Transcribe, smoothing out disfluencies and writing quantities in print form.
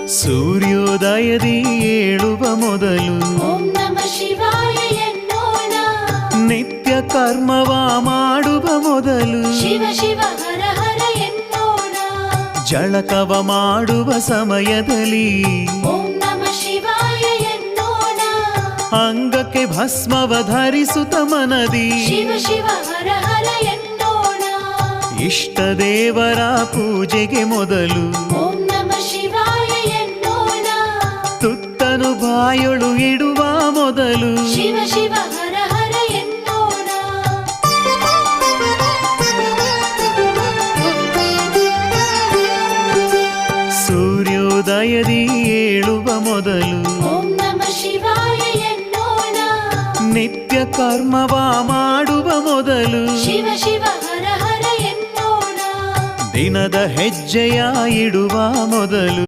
ಸೂರ್ಯೋದಯದಿ ಏಳುವ ಮೊದಲು ಓಂ ನಮ ಶಿವಾಯ ಎನ್ನೋಣ. ನಿತ್ಯ ಕರ್ಮವ ಮಾಡುವ ಮೊದಲು ಶಿವ ಶಿವ ಹರ ಹರ ಎನ್ನೋಣ. ಜಳಕವ ಮಾಡುವ ಸಮಯದಲ್ಲಿ ಓಂ ನಮ ಶಿವಾಯ ಎನ್ನೋಣ. ಅಂಗಕ್ಕೆ ಭಸ್ಮವ ಧರಿಸುತ್ತ ಮನದಿ ಶಿವ ಶಿವ ಹರ ಹರ ಎನ್ನೋಣ. ಇಷ್ಟ ದೇವರ ಪೂಜೆಗೆ ಮೊದಲು ಓಂ ನಮ ಶಿವಾಯ ಎನ್ನೋಣ. ತುತ್ತನು ಬಾಯೊಳು ಇಡುವ ಮೊದಲು ಶಿವ ಶಿವ ಹರ ಹರ ಎನ್ನೋಣ. ಸೂರ್ಯೋದಯದಿ ಏಳುವ ಮೊದಲು ಓಂ ನಮ ಶಿವಾಯ ಎನ್ನೋಣ. ನಿತ್ಯ ಕರ್ಮವ ಮಾಡುವ ಮೊದಲು ಶಿವ ಶಿವ ಹರ ಹರ ಎನ್ನೋಣ. ದಿನದ ಹೆಜ್ಜೆಯ ಇಡುವ ಮೊದಲು